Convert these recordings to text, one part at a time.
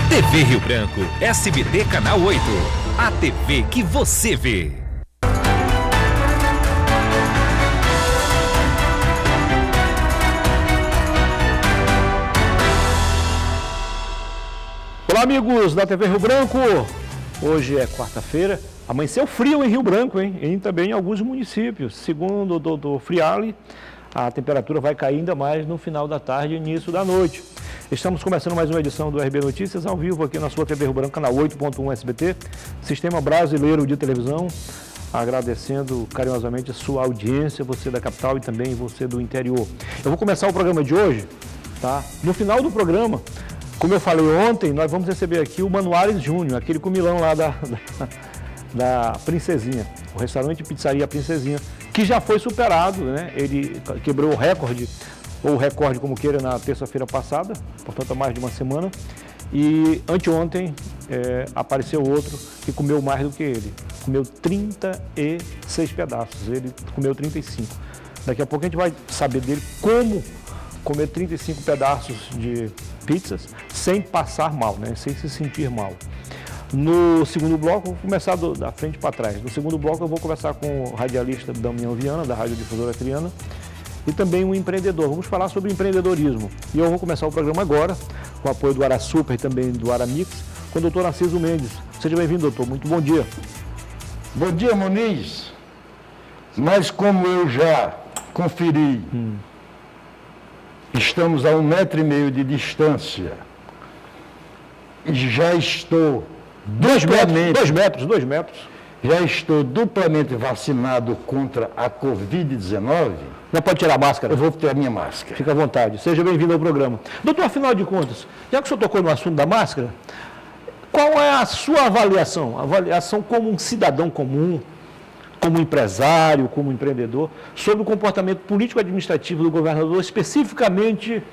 TV Rio Branco, SBT Canal 8. A TV que você vê. Olá, amigos da TV Rio Branco. Hoje é quarta-feira. Amanheceu frio em Rio Branco, hein? E também em alguns municípios. Segundo o doutor Friali, a temperatura vai cair ainda mais no final da tarde e início da noite. Estamos começando mais uma edição do RB Notícias ao vivo aqui na sua TV Rio Branco, canal 8.1 SBT, Sistema Brasileiro de Televisão. Agradecendo carinhosamente a sua audiência, você da capital e também você do interior. Eu vou começar o programa de hoje, tá? No final do programa, como eu falei ontem, nós vamos receber aqui o Manuares Júnior, aquele comilão lá da Princesinha, o restaurante Pizzaria Princesinha, que já foi superado, né? Ele quebrou o recorde, ou o recorde como queira, na terça-feira passada, portanto há mais de uma semana, e anteontem apareceu outro que comeu mais do que ele, comeu 36 pedaços, ele comeu 35. Daqui a pouco a gente vai saber dele como comer 35 pedaços de pizzas sem passar mal, né? Sem se sentir mal. No segundo bloco, vou começar da frente para trás. No segundo bloco eu vou conversar com o radialista Damião Viana, da Rádio Difusora Triana, e também um empreendedor. Vamos falar sobre empreendedorismo. E eu vou começar o programa agora, com o apoio do Ara Super e também do Ara Mix, com o doutor Narciso Mendes. Seja bem-vindo, doutor. Muito bom dia. Bom dia, Muniz. Mas como eu já conferi, estamos a 1,5 metro de distância e já estou 2 metros. Já estou duplamente vacinado contra a Covid-19. Não pode tirar a máscara? Eu vou ter a minha máscara. Fica à vontade. Seja bem-vindo ao programa. Doutor, afinal de contas, já que o senhor tocou no assunto da máscara, qual é a sua avaliação? Avaliação como um cidadão comum, como empresário, como empreendedor, sobre o comportamento político-administrativo do governador, especificamente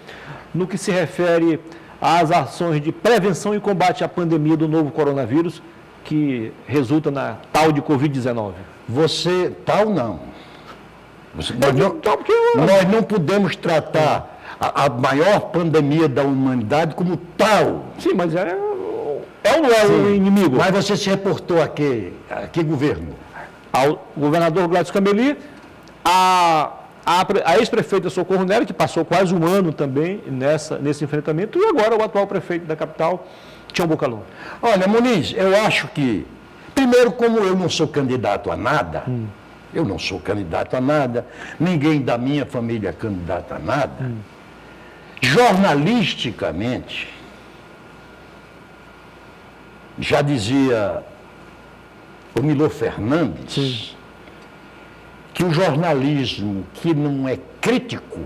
no que se refere às ações de prevenção e combate à pandemia do novo coronavírus, que resulta na tal de Covid-19. Você, tal não. Nós não podemos tratar a maior pandemia da humanidade como tal. Sim, mas é ou não é um inimigo? Mas você se reportou a que governo? Ao governador Gladys Cameli, a ex-prefeita Socorro Nery, que passou quase um ano também nesse enfrentamento, e agora o atual prefeito da capital, Tião Bocalon. Olha, Muniz, eu acho que, primeiro, como eu não sou candidato a nada, ninguém da minha família é candidato a nada, jornalisticamente, já dizia o Milor Fernandes, que o jornalismo que não é crítico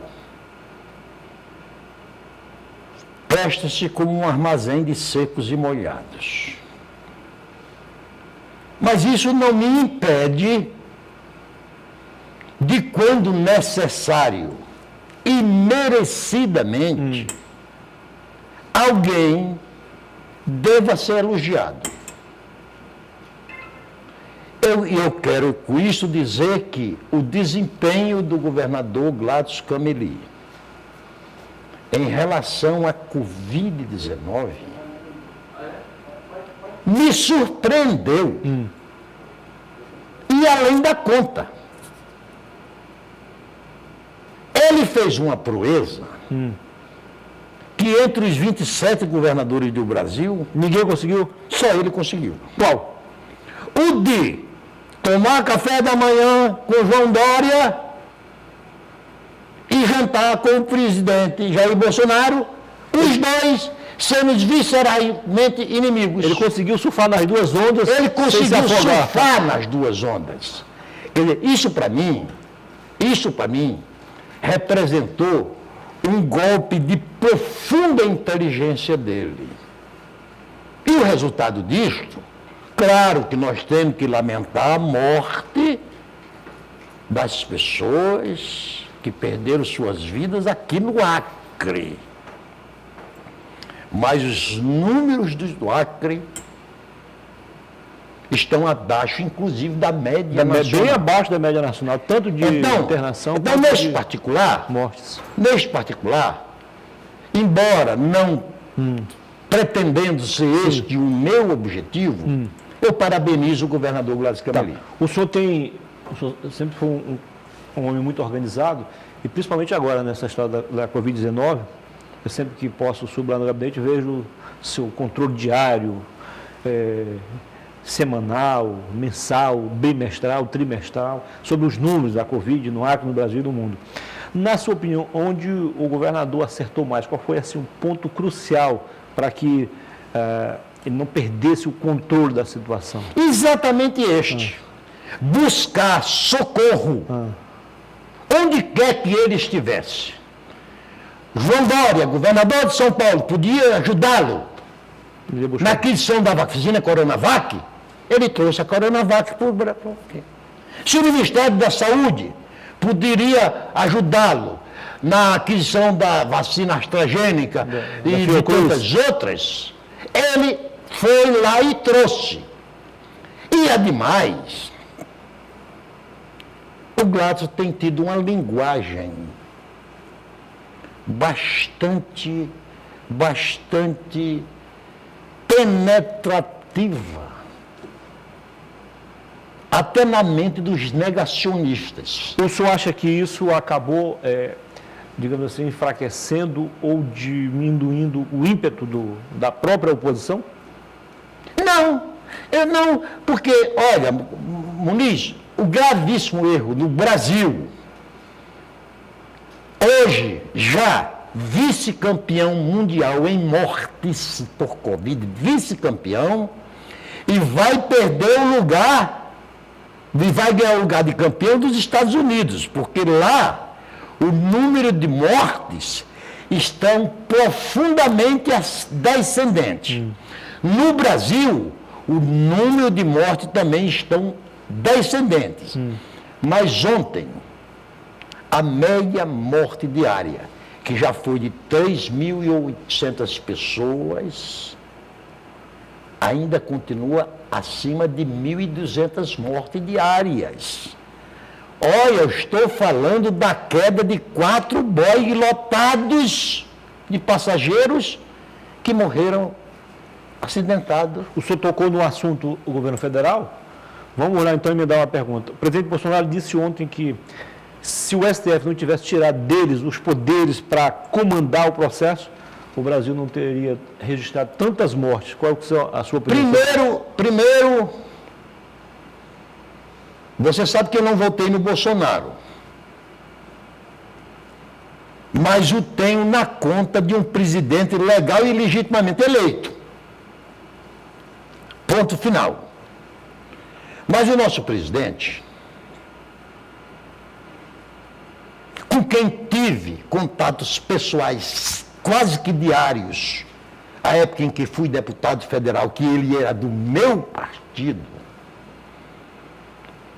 presta-se como um armazém de secos e molhados. Mas isso não me impede de, quando necessário e merecidamente, alguém deva ser elogiado. Eu quero com isso dizer que o desempenho do governador Gladys Cameli em relação à Covid-19 me surpreendeu. E além da conta. Ele fez uma proeza que entre os 27 governadores do Brasil, Ninguém conseguiu? só ele conseguiu. Qual? O de tomar café da manhã com João Dória e jantar com o presidente Jair Bolsonaro, os dois sendo visceralmente inimigos. Ele conseguiu surfar nas duas ondas. Ele conseguiu sem se afogar. surfar nas duas ondas. Quer dizer, isso para mim, representou um golpe de profunda inteligência dele. E o resultado disto, claro que nós temos que lamentar a morte das pessoas que perderam suas vidas aqui no Acre. Mas os números do Acre estão abaixo, inclusive, da média nacional. Bem abaixo da média nacional, tanto de internação então, quanto neste de particular, mortes. embora não pretendendo ser este o meu objetivo, eu parabenizo o governador Gladys Cameli. O senhor sempre foi um homem muito organizado, e principalmente agora, nessa história da Covid-19, eu sempre que posso subir lá no gabinete, vejo seu controle diário, semanal, mensal, bimestral, trimestral, sobre os números da Covid no Acre, no Brasil e no mundo. Na sua opinião, onde o governador acertou mais? Qual foi assim, um ponto crucial para que ele não perdesse o controle da situação? Exatamente este. Buscar socorro onde quer que ele estivesse. João Dória, governador de São Paulo, podia ajudá-lo na aquisição da vacina Coronavac. Ele trouxe a Coronavac para o Brasil. Se o Ministério da Saúde poderia ajudá-lo na aquisição da vacina AstraZeneca e de tantas outras, ele foi lá e trouxe. E, ademais, o Gladys tem tido uma linguagem bastante penetrativa, até na mente dos negacionistas. O senhor acha que isso acabou, digamos assim, enfraquecendo ou diminuindo o ímpeto da própria oposição? Não, porque, olha, Muniz, o gravíssimo erro no Brasil, hoje já vice-campeão mundial em mortes por Covid, vice-campeão, e vai perder o lugar, e vai ganhar o lugar de campeão dos Estados Unidos, porque lá o número de mortes estão profundamente descendentes. No Brasil, o número de mortes também estão descendentes. Mas ontem, a média morte diária, que já foi de 3.800 pessoas, ainda continua acima de 1.200 mortes diárias. Olha, eu estou falando da queda de 4 bois lotados de passageiros que morreram acidentados. O senhor tocou no assunto do governo federal? Vamos lá então e me dar uma pergunta. O presidente Bolsonaro disse ontem que se o STF não tivesse tirado deles os poderes para comandar o processo, o Brasil não teria registrado tantas mortes. Qual é a sua opinião? Primeiro, você sabe que eu não votei no Bolsonaro, mas o tenho na conta de um presidente legal e legitimamente eleito. Ponto final. Mas o nosso presidente, com quem tive contatos pessoais quase que diários, a época em que fui deputado federal, que ele era do meu partido,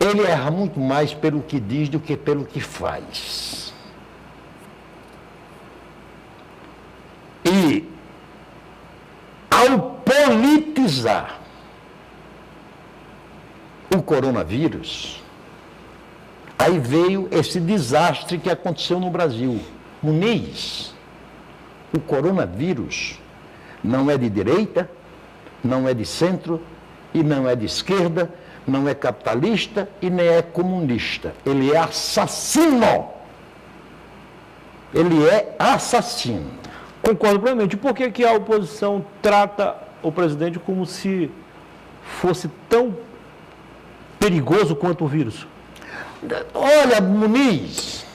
ele erra muito mais pelo que diz do que pelo que faz. E, ao politizar o coronavírus, aí veio esse desastre que aconteceu no Brasil. Muniz, o coronavírus não é de direita, não é de centro e não é de esquerda, não é capitalista e nem é comunista. Ele é assassino. Ele é assassino. Concordo plenamente. Por que a oposição trata o presidente como se fosse tão perigoso quanto o vírus? Olha, Muniz,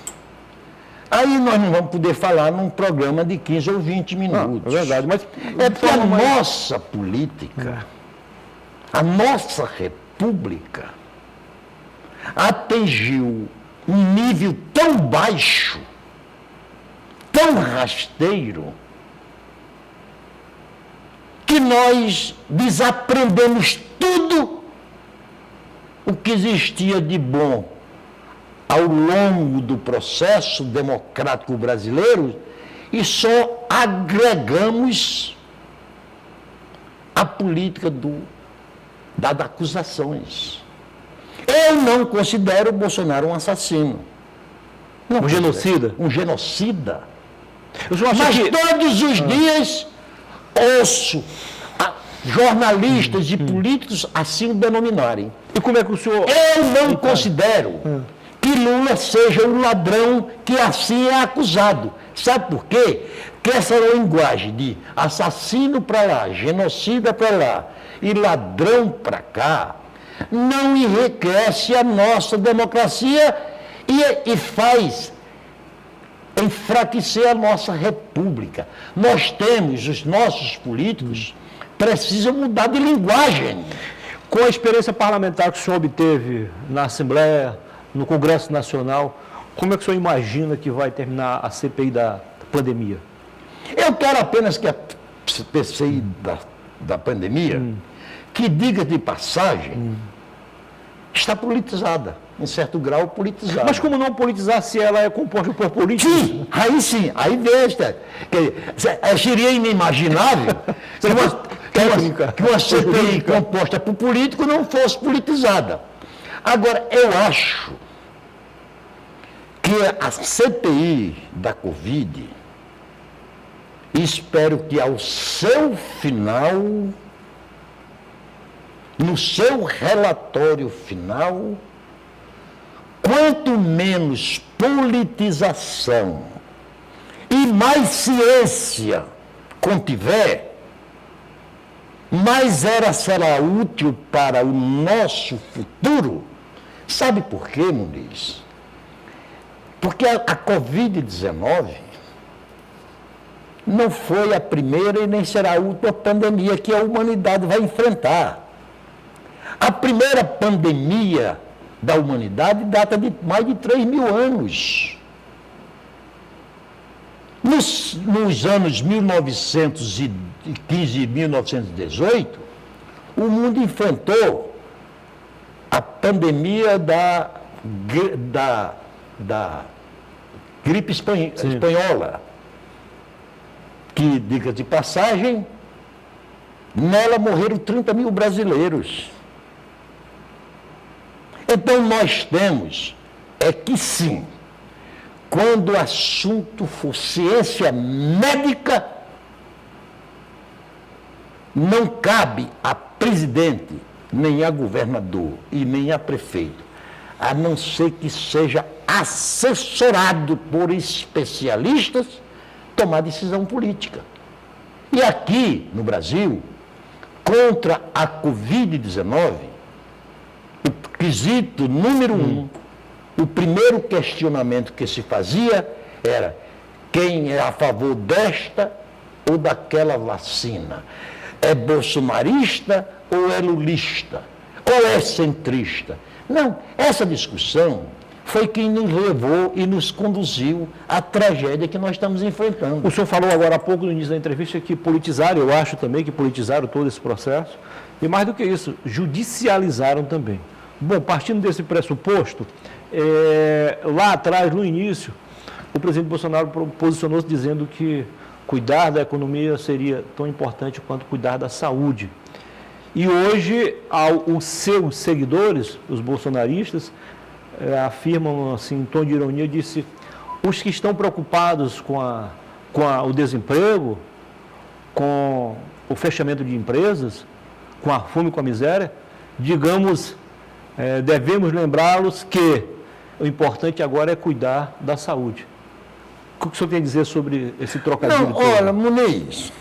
aí nós não vamos poder falar num programa de 15 ou 20 minutos. É verdade, mas é porque a nossa política, a nossa república, atingiu um nível tão baixo, tão rasteiro, que nós desaprendemos tudo o que existia de bom ao longo do processo democrático brasileiro e só agregamos a política das acusações. Eu não considero o Bolsonaro um assassino. Um genocida? Um genocida. Eu só acho Mas que todos os dias ouço jornalistas e políticos assim o denominarem. E como é que o senhor... Eu não considero que Lula seja o ladrão que assim é acusado. Sabe por quê? Porque essa linguagem de assassino para lá, genocida para lá e ladrão para cá, não enriquece a nossa democracia e faz enfraquecer a nossa república. Nós temos, os nossos políticos precisam mudar de linguagem. Com a experiência parlamentar que o senhor obteve na Assembleia, no Congresso Nacional, como é que o senhor imagina que vai terminar a CPI da pandemia? Eu quero apenas que a CPI da pandemia, que diga de passagem, está politizada, em certo grau politizada. Mas como não politizar se ela é composta por políticos? Sim, aí deixa. Seria inimaginável que uma CPI composta por político não fosse politizada. Agora, eu acho que a CPI da Covid, espero que ao seu final, no seu relatório final, quanto menos politização e mais ciência contiver, mais ela será útil para o nosso futuro. Sabe por quê, Muniz? Porque a Covid-19 não foi a primeira e nem será a última pandemia que a humanidade vai enfrentar. A primeira pandemia da humanidade data de mais de 3.000 anos. Nos anos 1915 e 1918, o mundo enfrentou a pandemia da gripe espanhola, que, diga de passagem, nela morreram 30.000 brasileiros. Então nós temos que sim, quando o assunto for ciência médica, não cabe a presidente, nem a governador e nem a prefeito, a não ser que seja assessorado por especialistas, tomar decisão política. E aqui no Brasil, contra a Covid-19, o quesito número 1, o primeiro questionamento que se fazia era quem é a favor desta ou daquela vacina. É bolsonarista ou é lulista? Ou é centrista? Não, essa discussão foi quem nos levou e nos conduziu à tragédia que nós estamos enfrentando. O senhor falou agora há pouco no início da entrevista que politizaram, eu acho também que politizaram todo esse processo, e mais do que isso, judicializaram também. Bom, partindo desse pressuposto, lá atrás, no início, o presidente Bolsonaro posicionou-se dizendo que cuidar da economia seria tão importante quanto cuidar da saúde. E hoje, os seus seguidores, os bolsonaristas, afirmam, assim, em tom de ironia, disse, os que estão preocupados com o desemprego, com o fechamento de empresas, com a fome e com a miséria, digamos, devemos lembrá-los que o importante agora é cuidar da saúde. O que o senhor tem a dizer sobre esse trocadilho? Não, olha, Muniz,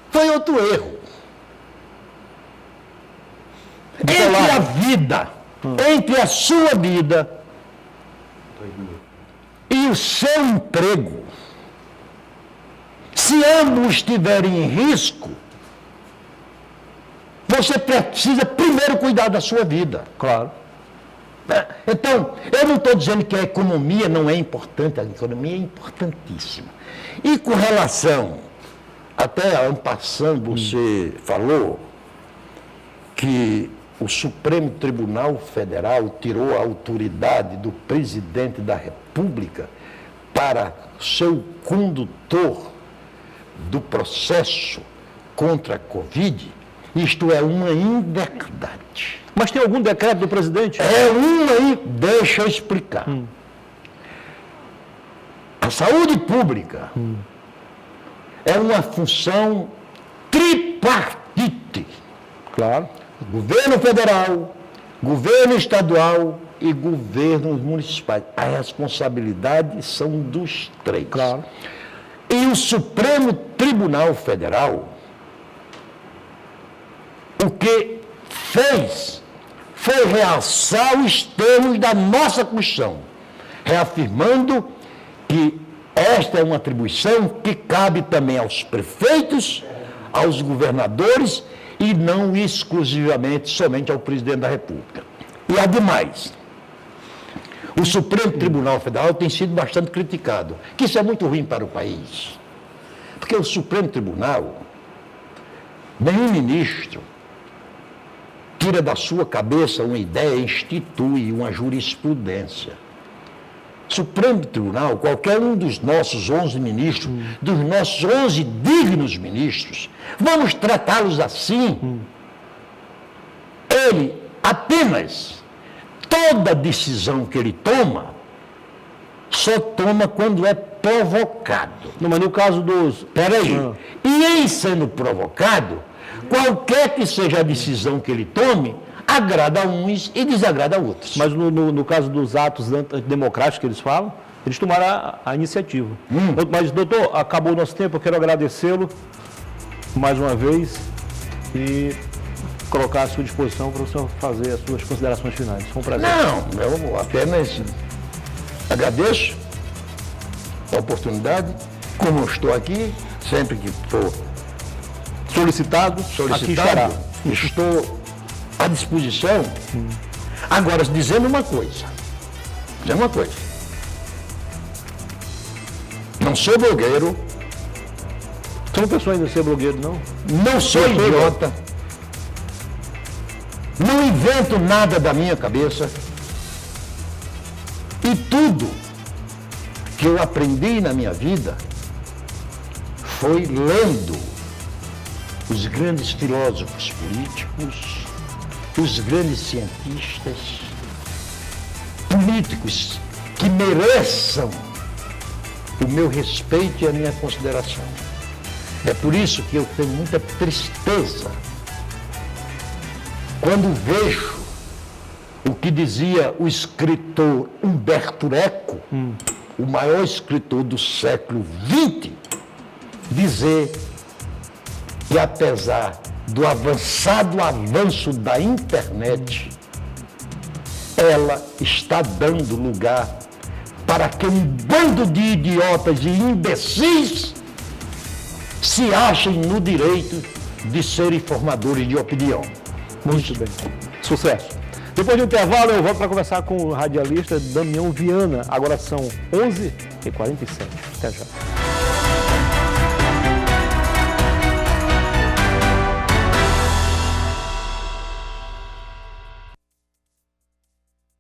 foi outro erro. Entre a vida, entre a sua vida e o seu emprego, se ambos estiverem em risco, você precisa primeiro cuidar da sua vida. Claro. Então, eu não estou dizendo que a economia não é importante, a economia é importantíssima. E com relação, até en passant, você falou que o Supremo Tribunal Federal tirou a autoridade do presidente da República para ser o condutor do processo contra a Covid. Isto é uma inverdade. Mas tem algum decreto do presidente? Deixa eu explicar. A saúde pública é uma função tripartite. Claro. Governo federal, governo estadual e governos municipais. A responsabilidade são dos três. Claro. E o Supremo Tribunal Federal, o que fez foi realçar os termos da nossa Constituição, reafirmando que esta é uma atribuição que cabe também aos prefeitos, aos governadores e não exclusivamente somente ao presidente da República. E ademais, o Supremo Tribunal Federal tem sido bastante criticado, que isso é muito ruim para o país. Porque o Supremo Tribunal, nenhum ministro tira da sua cabeça uma ideia e institui uma jurisprudência. Supremo Tribunal, qualquer um dos nossos 11 ministros, dos nossos 11 dignos ministros, vamos tratá-los assim. Ele apenas, toda decisão que ele toma, só toma quando é provocado. Não, mas no caso dos... Peraí. E em sendo provocado, qualquer que seja a decisão que ele tome, agrada a uns e desagrada a outros. Mas no caso dos atos antidemocráticos que eles falam, eles tomaram a iniciativa. Mas, doutor, acabou o nosso tempo, eu quero agradecê-lo mais uma vez e colocar à sua disposição para o senhor fazer as suas considerações finais. Foi um prazer. Não, eu apenas agradeço a oportunidade, como eu estou aqui, sempre que for Solicitado, aqui estará. estou à disposição. Agora, dizendo uma coisa. Não sou blogueiro, Você não pensou ainda em ser blogueiro, não? não sou idiota, não invento nada da minha cabeça. E tudo que eu aprendi na minha vida foi lendo os grandes filósofos políticos, os grandes cientistas, políticos que mereçam o meu respeito e a minha consideração. É por isso que eu tenho muita tristeza quando vejo o que dizia o escritor Humberto Eco, o maior escritor do século XX, dizer que apesar do avanço da internet, ela está dando lugar para que um bando de idiotas e imbecis se achem no direito de serem formadores de opinião. Muito bem. Sucesso. Depois do intervalo, eu volto para conversar com o radialista Damião Viana. Agora são 11h47. Até já.